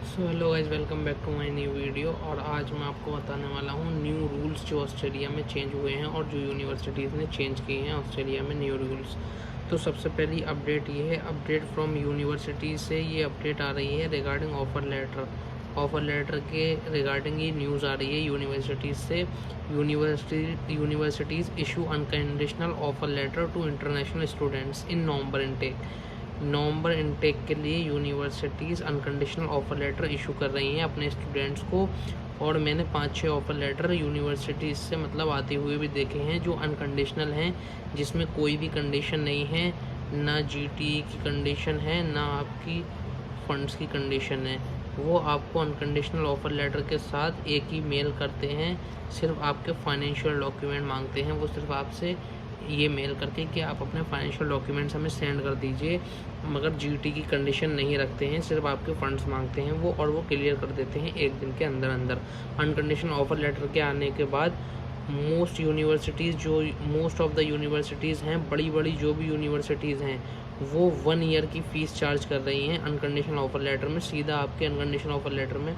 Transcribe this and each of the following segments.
So hello guys, welcome back to my new video. और आज मैं आपको बताने वाला हूँ न्यू रूल्स जो ऑस्ट्रेलिया में चेंज हुए हैं और जो यूनिवर्सिटीज़ ने चेंज किए हैं ऑस्ट्रेलिया में न्यू रूल्स। तो सबसे पहली अपडेट ये है, अपडेट फ्रॉम यूनिवर्सिटी से ये अपडेट आ रही है रिगार्डिंग ऑफ़र लेटर के रिगार्डिंग ये न्यूज़ आ रही है यूनिवर्सिटीज़ से। Universities issue unconditional offer letter to international students in November intake के लिए universities unconditional offer letter issue कर रही हैं अपने स्टूडेंट्स को। और मैंने 5-6 ऑफ़र लेटर यूनिवर्सिटीज़ से आते हुए भी देखे हैं जो अनकंडीशनल हैं, जिसमें कोई भी कंडीशन नहीं है, ना जीटीई की कंडीशन है, ना आपकी फ़ंड्स की कंडीशन है। वो आपको अनकंडीशनल ऑफ़र लेटर के साथ एक ही मेल करते हैं, सिर्फ आपके फाइनेंशियल डॉक्यूमेंट मांगते हैं। वो सिर्फ आपसे ये मेल करके कि आप अपने फाइनेंशियल डॉक्यूमेंट्स हमें सेंड कर दीजिए, मगर जीटी की कंडीशन नहीं रखते हैं, सिर्फ आपके फ़ंड्स मांगते हैं वो, और वो क्लियर कर देते हैं एक दिन के अंदर अंदर। अनकंडीशनल ऑफ़र लेटर के आने के बाद मोस्ट ऑफ द यूनिवर्सिटीज़ हैं, बड़ी जो भी यूनिवर्सिटीज़ हैं, वो 1 ईयर की फ़ीस चार्ज कर रही हैं अनकंडीशनल ऑफ़र लेटर में। सीधा आपके अनकंडीशनल ऑफ़र लेटर में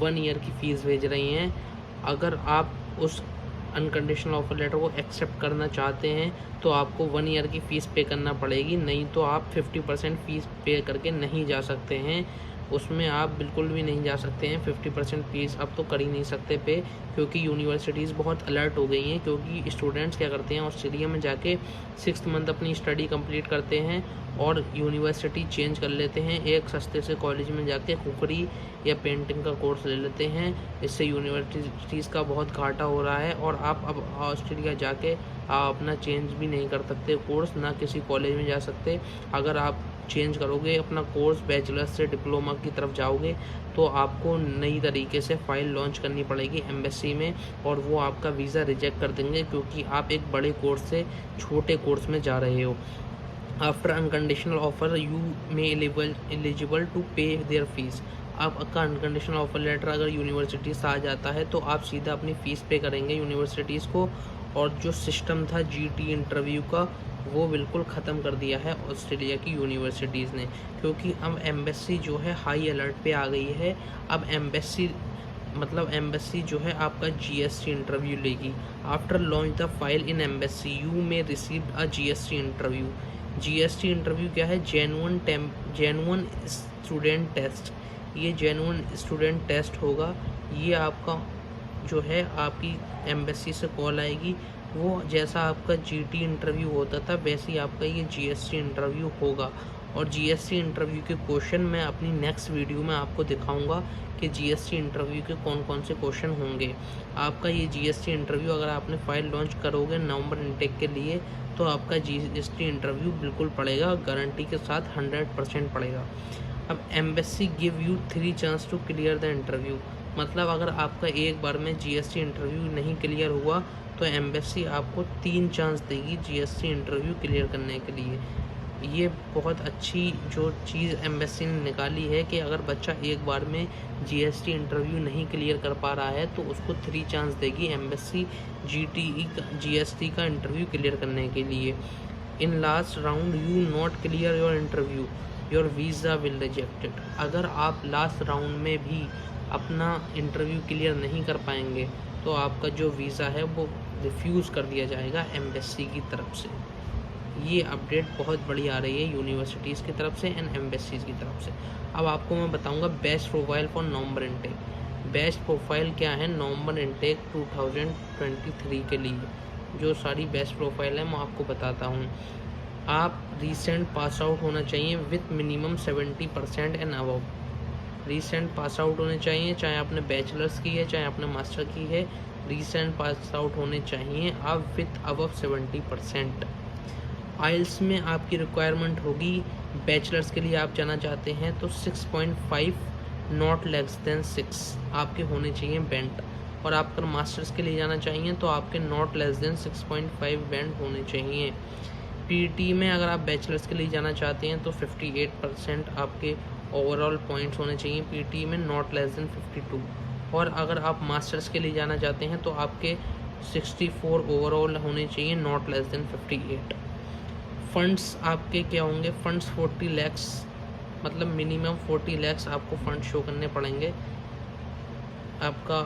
1 ईयर की फ़ीस भेज रही हैं। अगर आप उस अनकंडीशनल ऑफ़र लेटर को एक्सेप्ट करना चाहते हैं तो आपको 1 ईयर की फ़ीस पे करना पड़ेगी, नहीं तो आप 50% फ़ीस पे करके नहीं जा सकते हैं। उसमें आप बिल्कुल भी नहीं जा सकते हैं, 50% फ़ीस अब तो कर ही नहीं सकते पे, क्योंकि यूनिवर्सिटीज़ बहुत अलर्ट हो गई हैं। क्योंकि स्टूडेंट्स क्या करते हैं, ऑस्ट्रेलिया में जाके 6th मंथ अपनी स्टडी कंप्लीट करते हैं और यूनिवर्सिटी चेंज कर लेते हैं, एक सस्ते से कॉलेज में जाके कुकरी या पेंटिंग का कोर्स ले लेते हैं। इससे यूनिवर्सिटीज़ का बहुत घाटा हो रहा है और आप अब ऑस्ट्रेलिया जाके आप अपना चेंज भी नहीं कर सकते कोर्स, ना किसी कॉलेज में जा सकते। अगर आप चेंज करोगे अपना कोर्स, बैचलर्स से डिप्लोमा की तरफ जाओगे, तो आपको नई तरीके से फ़ाइल लॉन्च करनी पड़ेगी एम्बेसी में, और वो आपका वीज़ा रिजेक्ट कर देंगे क्योंकि आप एक बड़े कोर्स से छोटे कोर्स में जा रहे हो। After unconditional offer you may eligible to pay their fees. आपका अनकंडीशनल ऑफ़र लेटर अगर यूनिवर्सिटी से आ जाता है तो आप सीधा अपनी फ़ीस पे करेंगे यूनिवर्सिटीज़ को। और जो सिस्टम था जीटी इंटरव्यू का, वो बिल्कुल ख़त्म कर दिया है ऑस्ट्रेलिया की यूनिवर्सिटीज़ ने, क्योंकि अब एम्बेसी जो है हाई अलर्ट पे आ गई है। अब एम्बेसी जो है आपका जीएसटी इंटरव्यू लेगी। After launch the file in embassy you may receive a GST interview. GST interview क्या है? Genuine student test. ये जेन्युइन स्टूडेंट टेस्ट होगा। ये आपका जो है आपकी एम्बेसी से कॉल आएगी, वो जैसा आपका जीटी इंटरव्यू होता था वैसे ही आपका ये जीएसटी इंटरव्यू होगा। और जीएसटी इंटरव्यू के क्वेश्चन मैं अपनी नेक्स्ट वीडियो में आपको दिखाऊंगा कि जीएसटी इंटरव्यू के कौन कौन से क्वेश्चन होंगे। आपका ये जीएसटी इंटरव्यू अगर आपने फाइल लॉन्च करोगे नवंबर इनटेक के लिए, तो आपका जीएसटी इंटरव्यू बिल्कुल पड़ेगा, गारंटी के साथ 100% पड़ेगा। अब embassy give you 3 chance to clear the interview. मतलब अगर आपका एक बार में जीएसटी इंटरव्यू नहीं क्लियर हुआ तो एम्बेसी आपको 3 चांस देगी जीएसटी इंटरव्यू क्लियर करने के लिए। ये बहुत अच्छी जो चीज़ एम्बेसी ने निकाली है कि अगर बच्चा एक बार में जीएसटी इंटरव्यू नहीं क्लियर कर पा रहा है तो उसको 3 चांस देगी एम्बेसी जीएसटी का इंटरव्यू क्लियर करने के लिए। In last round you not clear your interview, your visa will rejected. अगर आप लास्ट राउंड में भी अपना इंटरव्यू क्लियर नहीं कर पाएंगे तो आपका जो वीज़ा है वो रिफ्यूज़ कर दिया जाएगा एम्बेसी की तरफ से। ये अपडेट बहुत बड़ी आ रही है यूनिवर्सिटीज़ की तरफ से एंड एम्बेसीज़ की तरफ से। अब आपको मैं बताऊंगा best profile for November intake. Best profile क्या है नवंबर इनटेक 2023 के लिए? जो सारी बेस्ट प्रोफाइल है मैं आपको बताता हूँ। आप रिसेंट पास आउट होना चाहिए with minimum 70% and above. Recent pass out होने चाहिए, चाहे आपने बैचलर्स की है चाहे आपने मास्टर की है, रिसेंट पास आउट होने चाहिए आप विथ अबव 70%। आइल्स में आपकी रिक्वायरमेंट होगी, बैचलर्स के लिए आप जाना चाहते हैं तो 6.5 नॉट लेस देन 6 आपके होने चाहिए बैंड। और आप अगर मास्टर्स के लिए जाना चाहिए तो आपके नॉट लेस देन 6.5 बैंड होने चाहिए। पीटी में अगर आप बैचलर्स के लिए जाना चाहते हैं तो 58% आपके ओवरऑल पॉइंट्स होने चाहिए पीटी में, नॉट लेस देन 52। और अगर आप मास्टर्स के लिए जाना चाहते हैं तो आपके 64 ओवरऑल होने चाहिए, नॉट लेस देन 58। फ़ंड्स आपके क्या होंगे? फ़ंड्स 40 lakhs मतलब मिनिमम 40 lakhs आपको फंड शो करने पड़ेंगे। आपका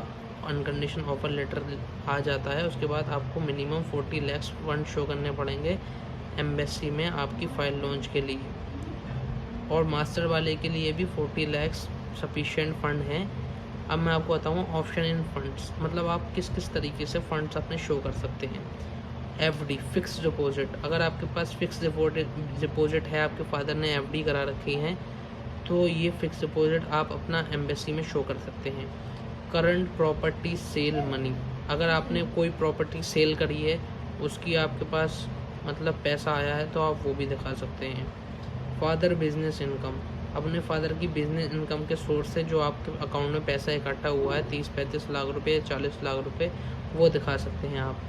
अनकंडीशन ऑफर लेटर आ जाता है, उसके बाद आपको मिनिमम 40 lakhs फंड शो करने पड़ेंगे एम्बेसी में आपकी फ़ाइल लॉन्च के लिए। और मास्टर वाले के लिए भी 40 lakhs सफिशिएंट फ़ंड हैं। अब मैं आपको बताऊँ ऑप्शन इन फंड्स, मतलब आप किस किस तरीके से फंड्स अपने शो कर सकते हैं। एफडी फिक्स डिपॉजिट, अगर आपके पास फिक्स डिपॉजिट है, आपके फादर ने एफडी करा रखी है, तो ये फिक्स डिपॉजिट आप अपना एम्बेसी में शो कर सकते हैं। करंट प्रॉपर्टी सेल मनी, अगर आपने कोई प्रॉपर्टी सेल करी है, उसकी आपके पास मतलब पैसा आया है, तो आप वो भी दिखा सकते हैं। फादर बिजनेस इनकम, अपने फादर की बिजनेस इनकम के सोर्स से जो आपके अकाउंट में पैसा इकट्ठा हुआ है 30-35 लाख रुपए, 40 लाख रुपए, वो दिखा सकते हैं आप।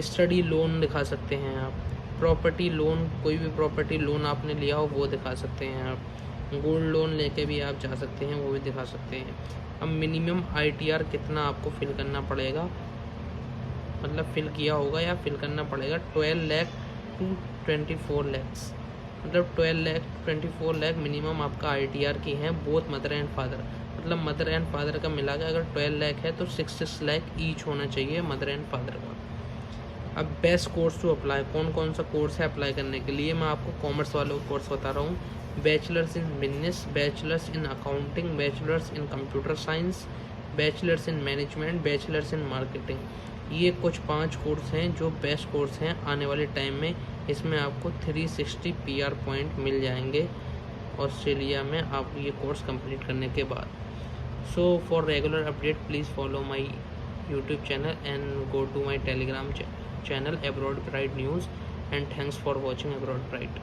स्टडी लोन दिखा सकते हैं आप। प्रॉपर्टी लोन, कोई भी प्रॉपर्टी लोन आपने लिया हो वो दिखा सकते हैं आप। गोल्ड लोन लेके भी आप जा सकते हैं, वो भी दिखा सकते हैं। अब मिनिमम ITR कितना आपको फिल करना पड़ेगा, मतलब फिल किया होगा या फिल करना पड़ेगा 12 लाख टू 24 lakhs, मतलब 12 लाख 24 लाख मिनिमम आपका ITR की है, बोथ मदर एंड फादर, मतलब मदर एंड फादर का मिला के अगर 12 लाख है तो 6 लाख ईच होना चाहिए मदर एंड फादर का। अब बेस्ट कोर्स टू अप्लाई, कौन कौन सा कोर्स है अप्लाई करने के लिए, मैं आपको कॉमर्स वालों का कोर्स बता रहा हूँ। Bachelors in business, bachelors in accounting, bachelors in computer science, bachelors in management, bachelors in marketing, ये कुछ 5 कोर्स हैं जो बेस्ट कोर्स हैं आने वाले टाइम में। इसमें आपको 360 PR पॉइंट मिल जाएंगे ऑस्ट्रेलिया में आप ये कोर्स कंप्लीट करने के बाद। So for regular update please follow my YouTube channel and go to my Telegram channel Abroad Pride News, and thanks for watching Abroad Pride.